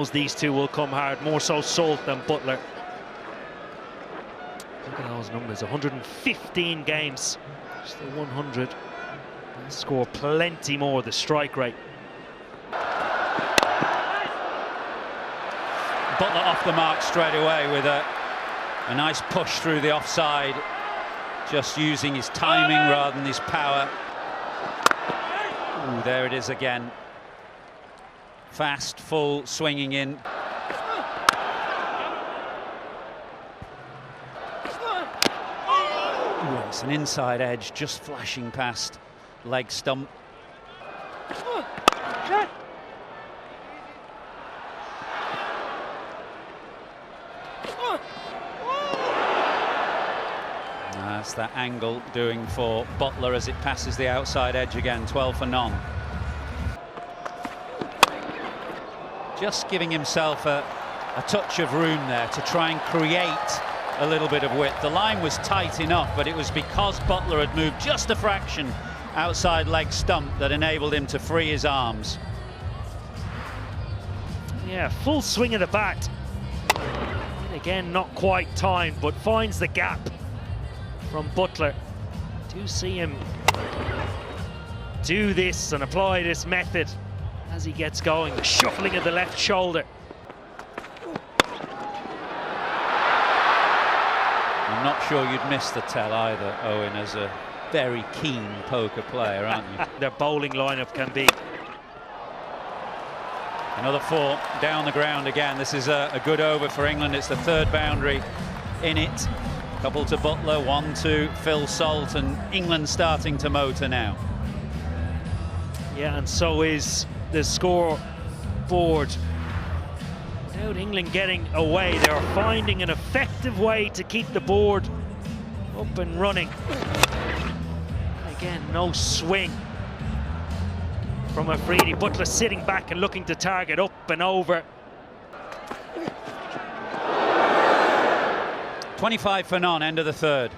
These two will come hard, more so Salt than Buttler. Look at those numbers, 115 games, just the 100. They'll score plenty more, the strike rate. Buttler off the mark straight away with a nice push through the offside, just using his timing rather than his power. Ooh, there it is again. Fast, full, swinging in. Ooh, it's an inside edge, just flashing past leg stump. That's that angle doing for Buttler as it passes the outside edge again, 12 for none. Just giving himself a touch of room there to try and create a little bit of width. The line was tight enough, but it was because Buttler had moved just a fraction outside leg stump that enabled him to free his arms. Yeah, full swing of the bat. And again, not quite timed, but finds the gap from Buttler. Do see him do this and apply this method as he gets going. The shuffling of the left shoulder. I'm not sure you'd miss the tell either, Owen, as a very keen poker player, aren't you? Their bowling lineup can be. Another four down the ground again. This is a good over for England. It's the third boundary in it. Couple to Buttler, one to Phil Salt, and England starting to motor now. Yeah, and so is the scoreboard. Without England getting away, they're finding an effective way to keep the board up and running. Again, no swing from Afridi. Buttler sitting back and looking to target up and over. 25 for none, end of the third.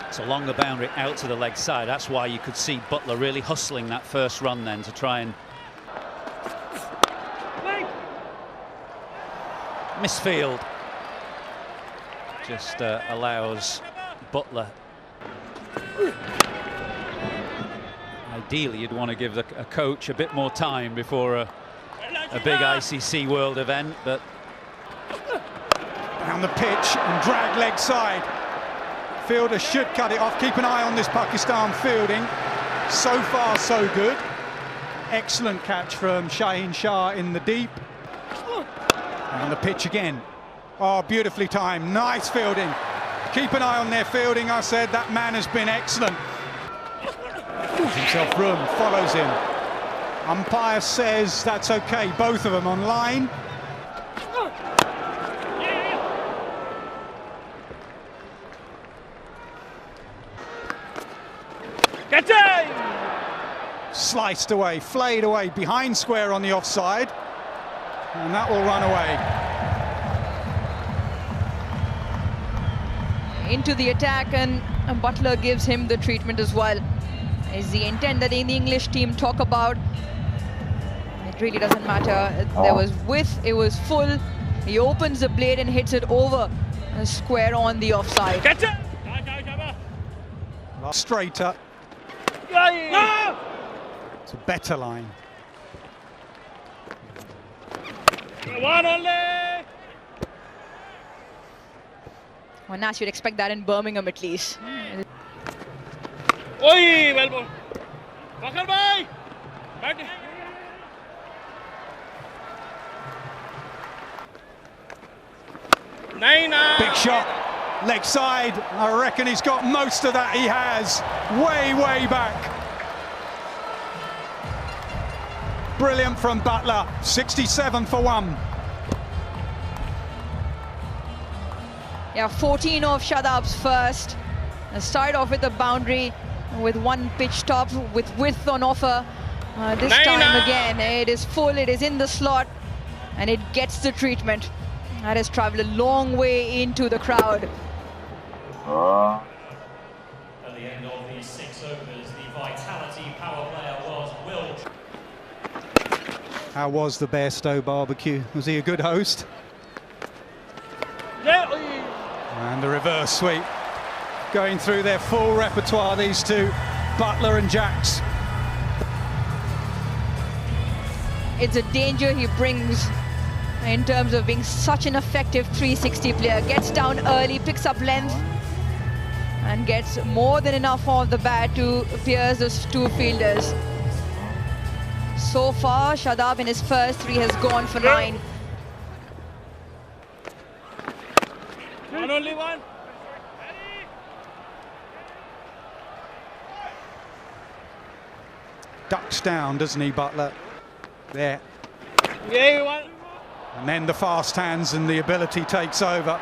It's a longer boundary out to the leg side. That's why you could see Buttler really hustling that first run then to try and misfield. Just allows Buttler. Ideally, you'd want to give a coach a bit more time before a big ICC World event, but down the pitch and drag leg side. Fielder should cut it off. Keep an eye on this Pakistan fielding. So far, so good. Excellent catch from Shaheen Shah in the deep. Down the pitch again. Oh, beautifully timed. Nice fielding. Keep an eye on their fielding. I said that man has been excellent. Gives himself room, follows him. Umpire says that's okay. Both of them on line. Get in! Sliced away, flayed away, behind square on the offside. And that will run away. Into the attack, and Buttler gives him the treatment as well. Is the intent that the English team talk about. It really doesn't matter. There was width, it was full. He opens the blade and hits it over a square on the offside. Get it! Straighter. It's a better line. One only! Well, Nash, you'd expect that in Birmingham at least. Oi, well ball. Bakar bhai. Big shot, leg side. I reckon he's got most of that. He has. Way, way back. Brilliant from Buttler. 67 for one. Yeah, 14 off Shadab's first. Start off with the boundary with one pitch top with width on offer. This time again, it is full, it is in the slot, and it gets the treatment. That has traveled a long way into the crowd. the 6 overs, the vitality power player was Will. How was the Bairstow barbecue? Was he a good host? Yeah. And the reverse sweep. Going through their full repertoire, these two, Buttler and Jacks. It's a danger he brings in terms of being such an effective 360 player. Gets down early, picks up length, and gets more than enough off the bat to pierce those two fielders. So far, Shadab in his first 3 has gone for 9. One, only one. Ducks down, doesn't he, Buttler? There. Yeah, one. And then the fast hands and the ability takes over.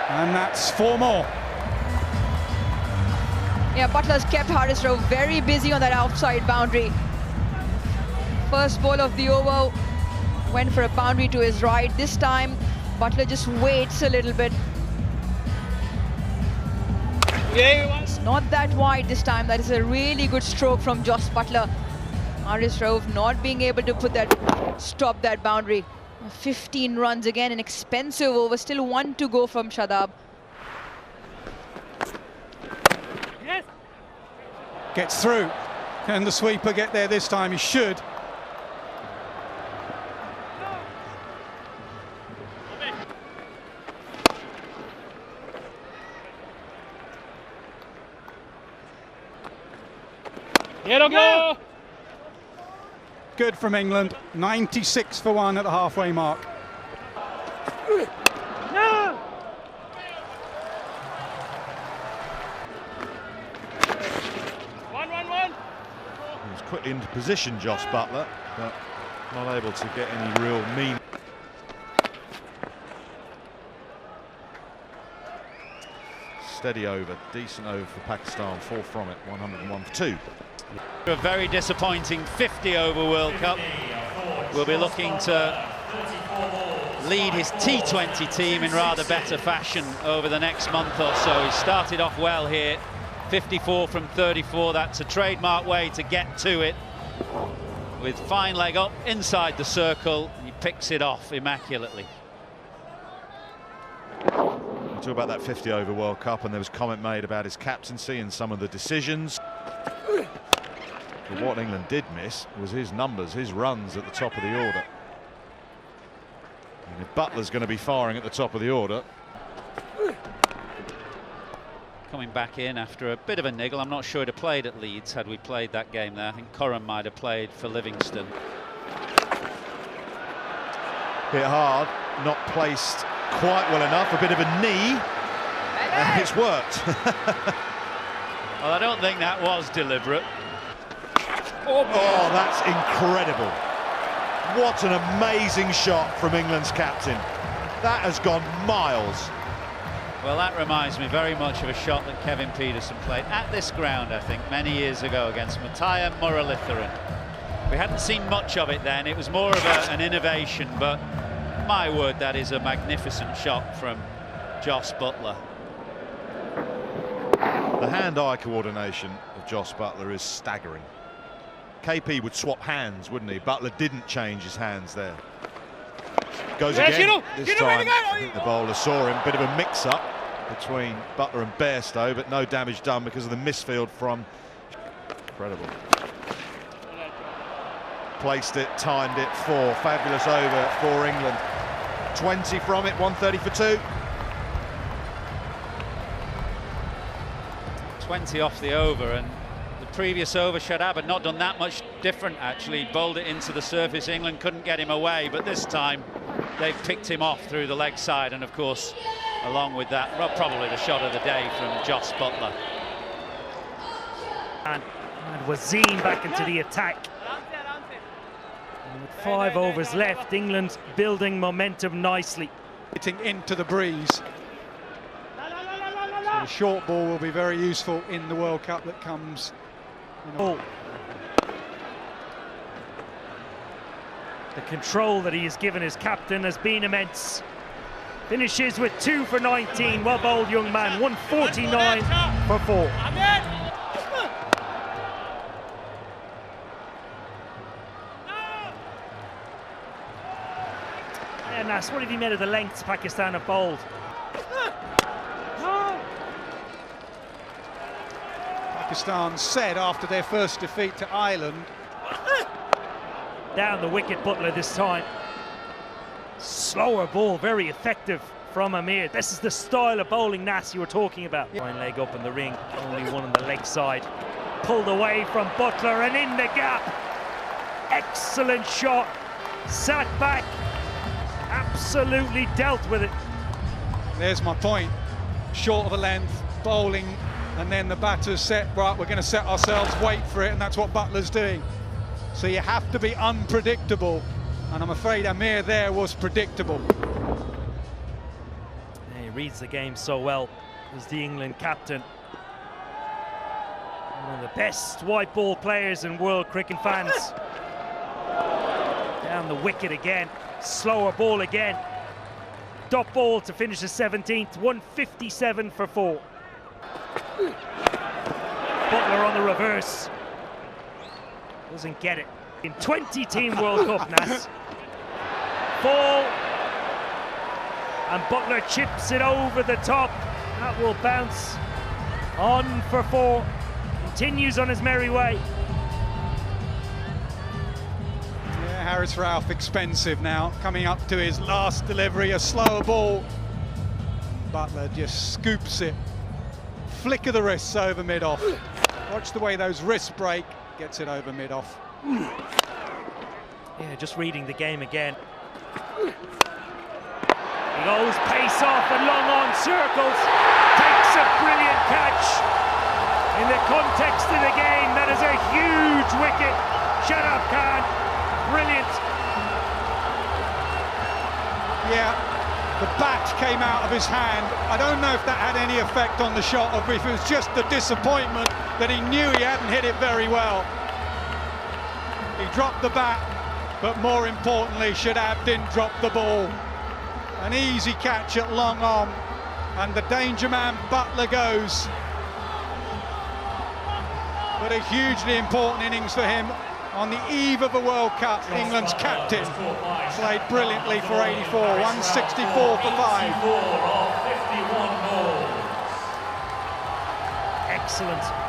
And that's 4 more. Yeah, Butler's kept Haris Rauf very busy on that outside boundary. First ball of the over went for a boundary to his right. This time, Buttler just waits a little bit. Yeah, one. It's not that wide this time. That is a really good stroke from Jos Buttler. Haris Rauf not being able to stop that boundary. 15 runs again, an expensive over. Still 1 to go from Shadab. Yes. Gets through. Can the sweeper get there this time? He should. Here we go. Good from England. 96 for 1 at the halfway mark. No. One. He was quickly into position, Jos Buttler, but not able to get any real meaning. Steady over, decent over for Pakistan, 4 from it, 101 for 2. A very disappointing 50 over World Cup. Will be looking to lead his T20 team in rather better fashion over the next month or so. He started off well here, 54 from 34. That's a trademark way to get to it. With fine leg up inside the circle, he picks it off immaculately. We talk about that 50 over World Cup, and there was comment made about his captaincy and some of the decisions. But what England did miss was his numbers, his runs at the top of the order. And if Butler's going to be firing at the top of the order. Coming back in after a bit of a niggle. I'm not sure he'd have played at Leeds had we played that game there. I think Curran might have played for Livingston. Hit hard, not placed quite well enough, a bit of a knee, and it's worked. Well, I don't think that was deliberate. Oh, that's incredible. What an amazing shot from England's captain. That has gone miles. Well, that reminds me very much of a shot that Kevin Peterson played at this ground, I think, many years ago against Mattia Muralitharan. We hadn't seen much of it then. It was more of an innovation, but my word, that is a magnificent shot from Jos Buttler. The hand-eye coordination of Jos Buttler is staggering. KP would swap hands, wouldn't he? Buttler didn't change his hands there. Goes again. This time, I think the bowler saw him. Bit of a mix-up between Buttler and Bairstow, but no damage done because of the misfield from... Incredible. Placed it, timed it, 4. Fabulous over for England. 20 from it, 130 for 2. 20 off the over, and the previous over Shadab had not done that much different actually. Bowled it into the surface. England couldn't get him away, but this time they've picked him off through the leg side, and of course along with that, well, probably the shot of the day from Jos Buttler. And Wazim back into the attack. And with 5 overs left, England building momentum nicely. Hitting into the breeze. So the short ball will be very useful in the World Cup that comes. The control that he has given his captain has been immense. Finishes with 2 for 19. Well bowled, young man. 149 for 4. Nas, what have you made of the lengths Pakistan have bowled? Pakistan said after their first defeat to Ireland. Down the wicket, Buttler this time. Slower ball, very effective from Amir. This is the style of bowling, Nas, you were talking about. Fine leg up in the ring, only one on the leg side. Pulled away from Buttler and in the gap. Excellent shot. Sat back. Absolutely dealt with it. There's my point. Short of a length, bowling, and then the batter's set, right, we're going to set ourselves, wait for it, and that's what Buttler's doing. So you have to be unpredictable, and I'm afraid Amir there was predictable. Yeah, he reads the game so well as the England captain. One of the best white ball players in world cricket fans. Down the wicket again, slower ball again. Dot ball to finish the 17th, 157 for 4. Buttler on the reverse. Doesn't get it. In 20-team World Cup, Nas. Ball. And Buttler chips it over the top. That will bounce on for 4. Continues on his merry way. Yeah, Harris Ralph expensive now, coming up to his last delivery, a slower ball. Buttler just scoops it. Flick of the wrists over mid-off. Watch the way those wrists break, gets it over mid-off. Yeah, just reading the game again. He goes pace off and long on circles. Takes a brilliant catch. In the context of the game, that is a huge wicket. Shut up, Khan. Brilliant. Yeah, the bat came out of his hand. I don't know if that had any effect on the shot, or if it was just the disappointment that he knew he hadn't hit it very well. He dropped the bat, but more importantly, Shadab didn't drop the ball. An easy catch at long on, and the danger man Buttler goes. But a hugely important innings for him on the eve of a World Cup. England's captain played brilliantly for 84, 164 for 5. Excellent.